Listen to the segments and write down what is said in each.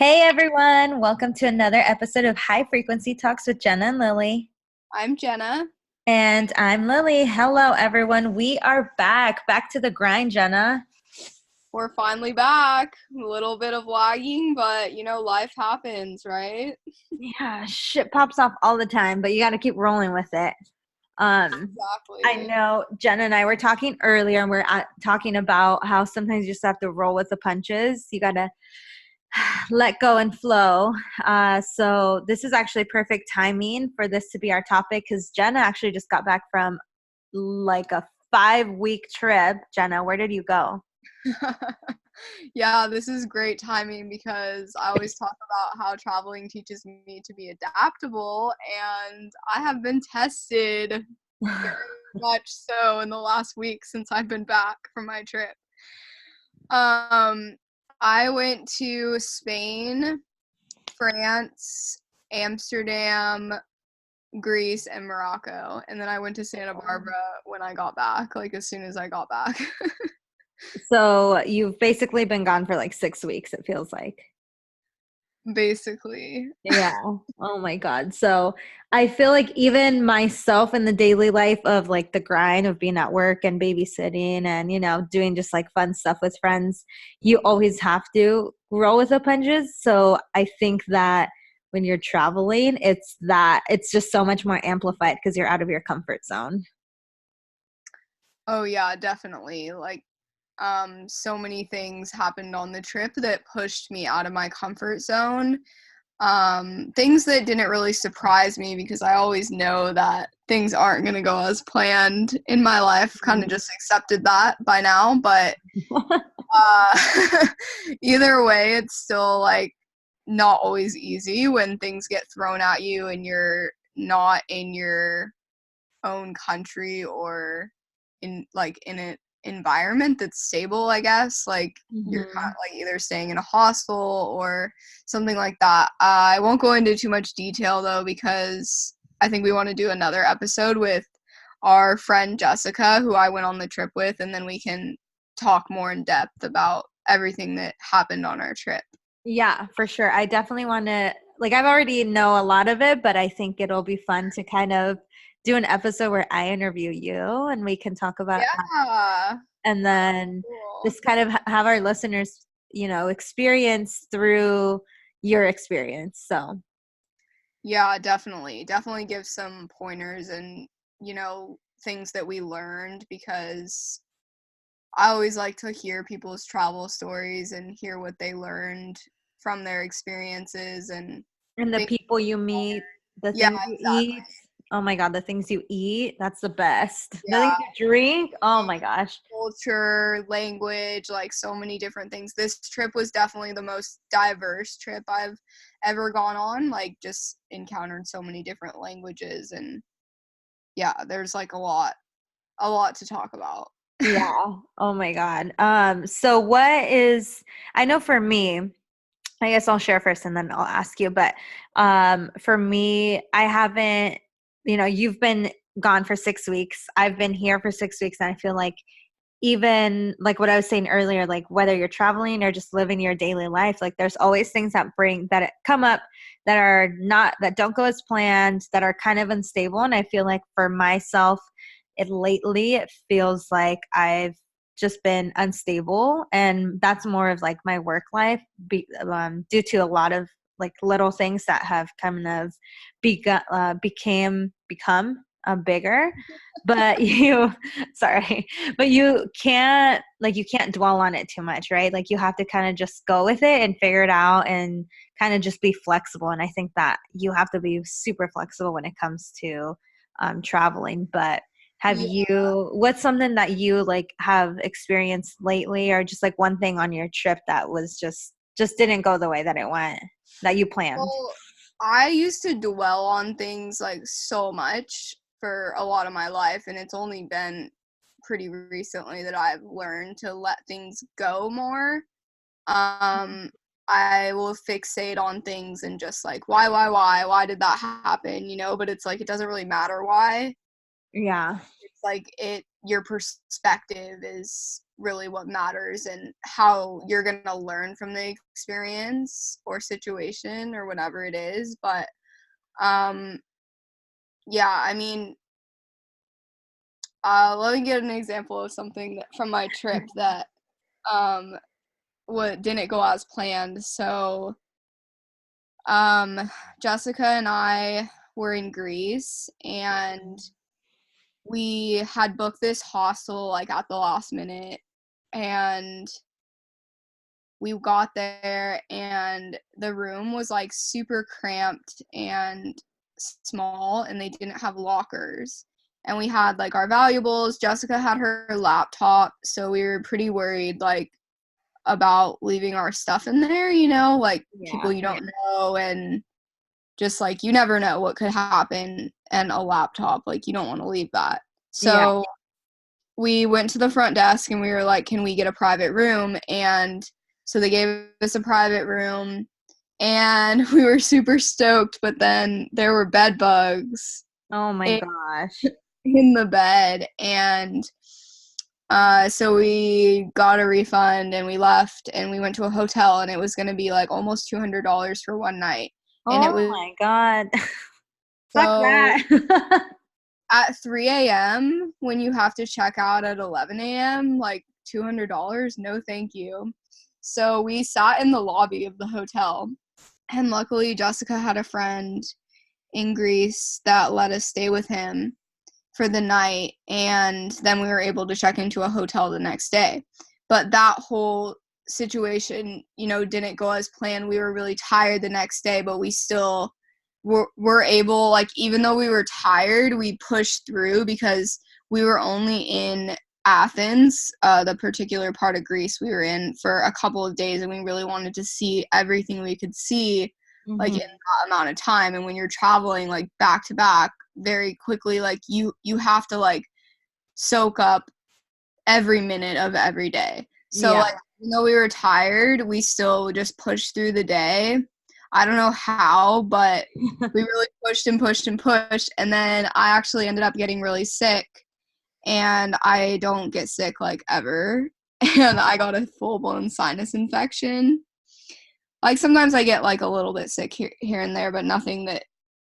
Hey everyone, welcome to another episode of High Frequency Talks with Jenna and Lili. I'm Jenna. And I'm Lili. Hello everyone. We are back to the grind, Jenna. We're finally back. A little bit of lagging, but life happens, right? Yeah, shit pops off all the time, but you got to keep rolling with it. I Exactly. know Jenna and I were talking earlier, and talking about how sometimes you just have to roll with the punches. You got to let go and flow. So this is actually perfect timing for this to be our topic because Jenna actually just got back from like a 5-week trip. Jenna, where did you go? Yeah, this is great timing because I always talk about how traveling teaches me to be adaptable, and I have been tested very much so in the last week since I've been back from my trip. Um, I went to Spain, France, Amsterdam, Greece, and Morocco. And then I went to Santa Barbara when I got back, like as soon as I got back. So you've basically been gone for like 6 weeks, it feels like. Basically. Yeah. Oh my God. So I feel like even myself in the daily life of like the grind of being at work and babysitting and, doing just like fun stuff with friends, you always have to roll with the punches. So I think that when you're traveling, it's just so much more amplified because you're out of your comfort zone. Oh yeah, definitely. So many things happened on the trip that pushed me out of my comfort zone. Things that didn't really surprise me because I always know that things aren't going to go as planned in my life. Kind of just accepted that by now, but uh, either way, it's still like not always easy when things get thrown at you and you're not in your own country or in an environment that's stable, I guess. Like you're kind Mhm. of like either staying in a hostel or something like that. I won't go into too much detail though because I think we want to do another episode with our friend Jessica, who I went on the trip with, and then we can talk more in depth about everything that happened on our trip. Yeah, for sure. I definitely want to, like, I've already know a lot of it, but I think it'll be fun to kind of do an episode where I interview you and we can talk about that. Yeah. And then Cool. just kind of have our listeners, experience through your experience. So, Yeah, definitely. Definitely give some pointers and, things that we learned because I always like to hear people's travel stories and hear what they learned from their experiences and and the things. people you meet, the Yeah, things you exactly. eat. Oh my God, the things you eat, that's the best. The things Yeah. you drink, oh my gosh. Culture, language, like so many different things. This trip was definitely the most diverse trip I've ever gone on. Like, just encountered so many different languages, and yeah, there's like a lot to talk about. Yeah. Oh my God. So I know for me, I guess I'll share first and then I'll ask you, but for me, I haven't, you've been gone for 6 weeks. I've been here for 6 weeks and I feel like even like what I was saying earlier, like whether you're traveling or just living your daily life, like there's always things that come up that don't go as planned, that are kind of unstable. And I feel like for myself, it feels like I've just been unstable. And that's more of like my work life due to a lot of like little things that have kind of become bigger, but sorry, but you can't dwell on it too much, right? Like you have to kind of just go with it and figure it out and kind of just be flexible. And I think that you have to be super flexible when it comes to traveling. But Yeah. what's something that you like have experienced lately, or just like one thing on your trip that was just didn't go the way that it went, that you planned? Well, I used to dwell on things like so much for a lot of my life, and it's only been pretty recently that I've learned to let things go more. Um, I will fixate on things and just like, why did that happen? But it's like, it doesn't really matter why. Yeah. like your perspective is really what matters, and how you're gonna learn from the experience or situation or whatever it is. But yeah, I mean, let me get an example of something from my trip that um what didn't go as planned. So Jessica and I were in Greece, and we had booked this hostel like at the last minute, and we got there and the room was like super cramped and small, and they didn't have lockers, and we had like our valuables. Jessica had her laptop, so we were pretty worried like about leaving our stuff in there, like Yeah. people you don't know, and just like you never know what could happen, and a laptop, like you don't want to leave that. Yeah. So we went to the front desk and we were like, can we get a private room? And so they gave us a private room, and we were super stoked, but then there were bed bugs Oh my in, gosh. in the bed, and so we got a refund and we left, and we went to a hotel, and it was going to be like almost $200 for one night. And it Oh was my God. Fuck so that. at 3 a.m. when you have to check out at 11 a.m., like $200, no thank you. So we sat in the lobby of the hotel, and luckily Jessica had a friend in Greece that let us stay with him for the night, and then we were able to check into a hotel the next day. But that whole situation, didn't go as planned. We were really tired the next day, but we still were able, like, even though we were tired, we pushed through because we were only in Athens, the particular part of Greece we were in, for a couple of days, and we really wanted to see everything we could see, like, in that amount of time. And when you're traveling like back to back very quickly, like you have to like soak up every minute of every day. So Yeah. like, even though we were tired, we still just pushed through the day. I don't know how, but we really pushed and pushed and pushed, and then I actually ended up getting really sick, and I don't get sick like ever. And I got a full-blown sinus infection. Like sometimes I get like a little bit sick here and there, but nothing that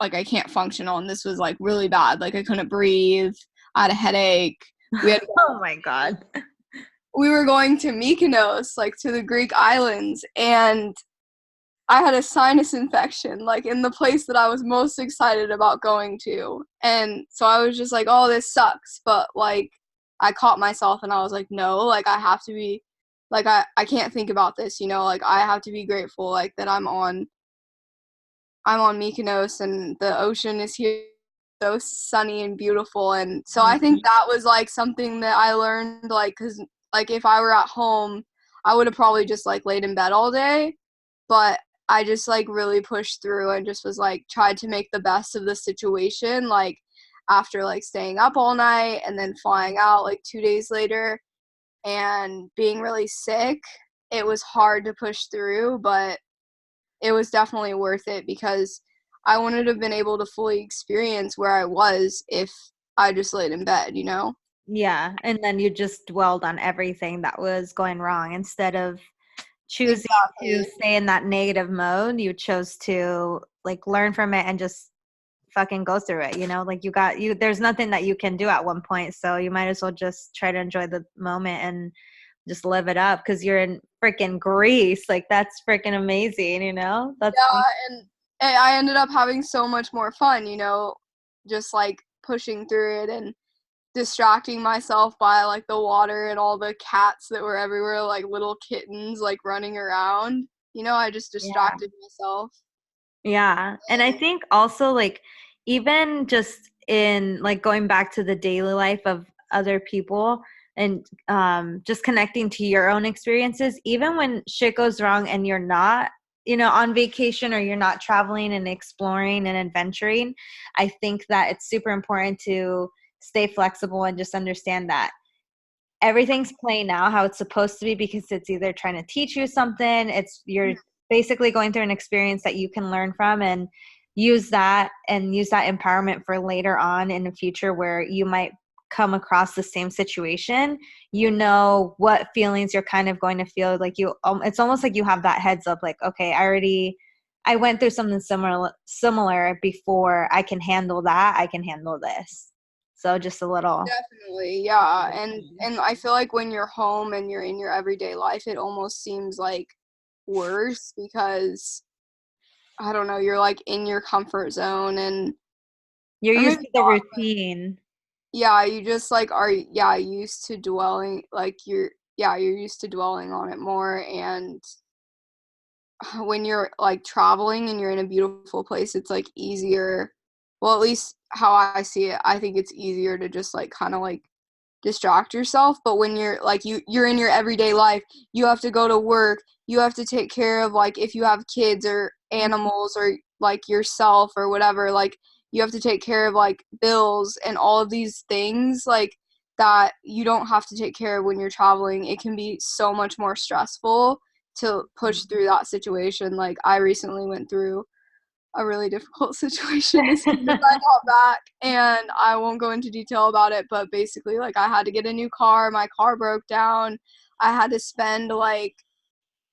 like I can't function on. This was like really bad. Like I couldn't breathe. I had a headache. We had Oh my God. we were going to Mykonos, like to the Greek islands, and I had a sinus infection, like in the place that I was most excited about going to. And so I was just like, oh, this sucks. But like I caught myself and I was like, no, like I have to be like I can't think about this, like I have to be grateful like that I'm on Mykonos and the ocean is here, so sunny and beautiful. And so I think that was like something that I learned, like, because like if I were at home, I would have probably just like laid in bed all day. But I just like really pushed through and just was like tried to make the best of the situation. Like after like staying up all night and then flying out like 2 days later and being really sick, it was hard to push through, but it was definitely worth it because I wouldn't have been able to fully experience where I was if I just laid in bed. Yeah. And then you just dwelled on everything that was going wrong instead of choosing to Exactly. stay in that negative mode. You chose to like learn from it and just fucking go through it, like there's nothing that you can do at one point. So you might as well just try to enjoy the moment and just live it up because you're in freaking Greece. Like that's freaking amazing, that's Yeah, and I ended up having so much more fun, just like pushing through it and distracting myself by like the water and all the cats that were everywhere, like little kittens like running around. I just yeah. distracted myself. Yeah. And I think also like even just in like going back to the daily life of other people and just connecting to your own experiences, even when shit goes wrong and you're not, on vacation or you're not traveling and exploring and adventuring, I think that it's super important to stay flexible and just understand that everything's playing out how it's supposed to be because it's either trying to teach you something, you're basically going through an experience that you can learn from and use that empowerment for later on in the future where you might come across the same situation, you know what feelings you're kind of going to feel. Like it's almost like you have that heads up, like, okay, I went through something similar before. I can handle that. I can handle this. So just a little. Definitely, yeah. And I feel like when you're home and you're in your everyday life, it almost seems like worse because I don't know, you're like in your comfort zone and You're or used maybe to the routine. yeah, you just like are yeah, used to dwelling like you're used to dwelling on it more and when you're like traveling and you're in a beautiful place, it's like easier. Well, at least how I see it, I think it's easier to just like kind of like distract yourself. But when you're like you're in your everyday life, you have to go to work, you have to take care of like if you have kids or animals or like yourself or whatever, like you have to take care of like bills and all of these things like that you don't have to take care of when you're traveling. It can be so much more stressful to push through that situation. Like I recently went through a really difficult situation as soon as I got back, and I won't go into detail about it, but basically like I had to get a new car, my car broke down. I had to spend like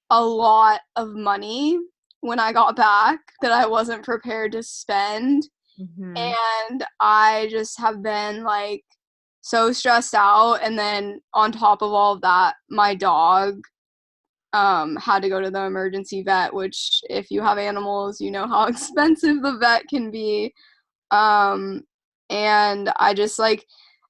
a lot of money when I got back that I wasn't prepared to spend. Mm-hmm. And I just have been like so stressed out, and then on top of all of that, my dog had to go to the emergency vet, which if you have animals, you know how expensive the vet can be. Um, and I just like,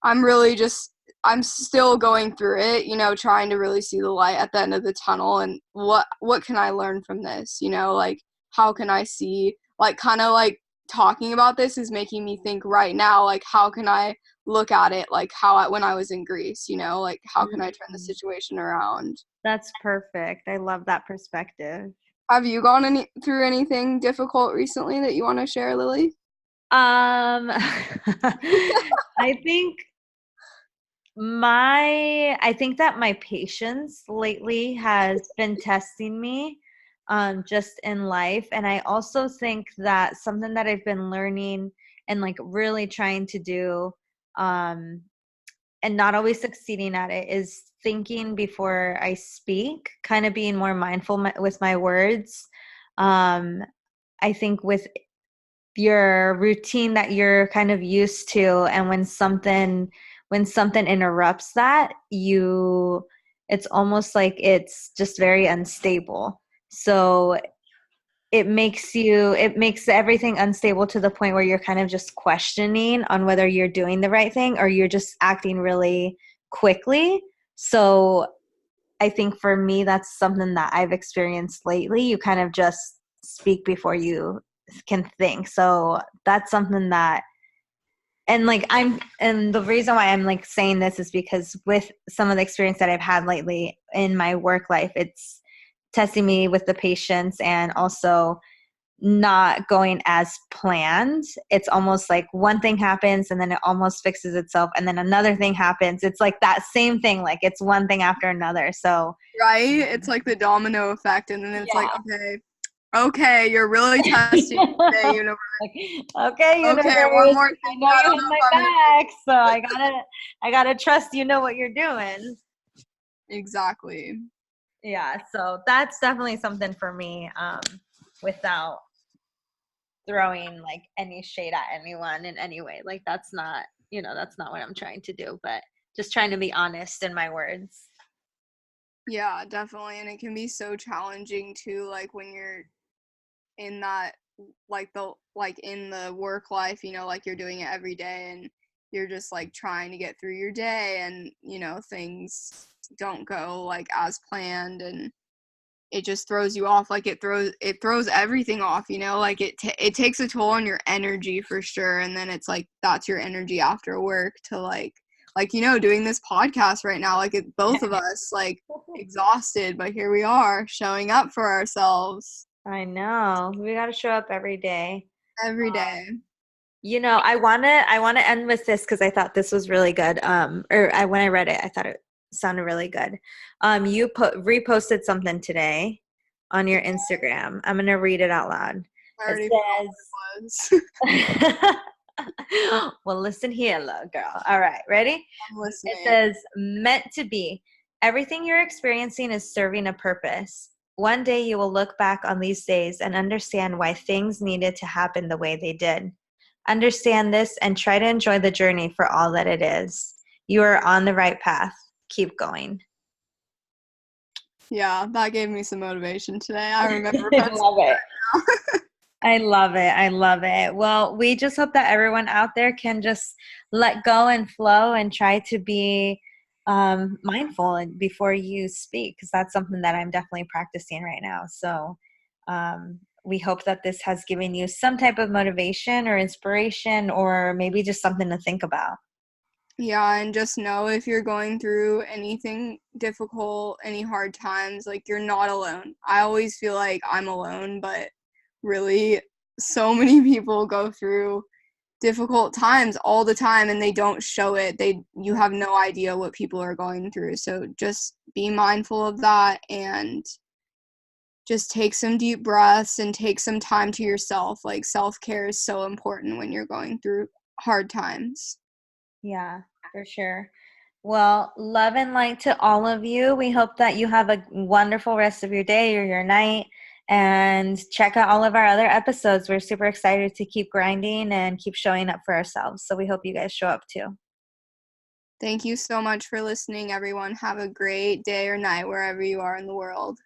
I'm really just, I'm still going through it, you know, trying to really see the light at the end of the tunnel and what can I learn from this, you know, like how can I see, like kind of like talking about this is making me think right now, like how can I look at it like when I was in Greece, you know, like how can I turn the situation around? That's perfect. I love that perspective. Have you gone through anything difficult recently that you want to share, Lily? I think I think that my patience lately has been testing me, just in life. And I also think that something that I've been learning and like really trying to do, um, and not always succeeding at it, is thinking before I speak, kind of being more mindful with my words. I think with your routine that you're kind of used to, and when something interrupts that, it's almost like it's just very unstable. So it makes everything unstable to the point where you're kind of just questioning on whether you're doing the right thing or you're just acting really quickly. So I think for me, that's something that I've experienced lately. You kind of just speak before you can think. So that's something that, and the reason why I'm like saying this is because with some of the experience that I've had lately in my work life, it's testing me with the patience and also not going as planned. It's almost like one thing happens and then it almost fixes itself, and then another thing happens. It's like that same thing, like it's one thing after another. So Right? It's like the domino effect, and then it's like, yeah. okay, you're really testing me today, universe. Like, okay, Okay, one universe, more I thing. know I you don't have know my if I'm gonna back, so I gotta trust you know what you're doing. exactly. Yeah, so that's definitely something for me, without throwing like any shade at anyone in any way. Like that's not what I'm trying to do, but just trying to be honest in my words. Yeah, definitely, and it can be so challenging too, like when you're in that, like in the work life, you know, like you're doing it every day, and you're just like trying to get through your day, and you know things don't go like as planned, and it just throws you off. Like it throws everything off, you know, like it takes a toll on your energy for sure, and then it's like that's your energy after work to like you know doing this podcast right now, like both of us like exhausted, but here we are showing up for ourselves I know. We got to show up every day. every day. I want to end with this because I thought this was really good. When I read it, I thought it sounded really good. You reposted something today on your Instagram. I'm going to read it out loud. I It already forgot what it was. says Well, listen here, little girl. All right, ready? I'm It listening. says, meant to be. Everything you're experiencing is serving a purpose. One day you will look back on these days and understand why things needed to happen the way they did. Understand this and try to enjoy the journey for all that it is. You are on the right path. Keep going. Yeah, that gave me some motivation today. I remember I posting love it. now. I love it. I love it. Well, we just hope that everyone out there can just let go and flow and try to be mindful before you speak, because that's something that I'm definitely practicing right now. So we hope that this has given you some type of motivation or inspiration, or maybe just something to think about. Yeah, and just know if you're going through anything difficult, any hard times, like you're not alone. I always feel like I'm alone, but really so many people go through difficult times all the time and they don't show it. You have no idea what people are going through. So just be mindful of that and just take some deep breaths and take some time to yourself. Like self-care is so important when you're going through hard times. Yeah, for sure. Well, love and light to all of you. We hope that you have a wonderful rest of your day or your night. And check out all of our other episodes. We're super excited to keep grinding and keep showing up for ourselves. So we hope you guys show up too. Thank you so much for listening, everyone. Have a great day or night wherever you are in the world.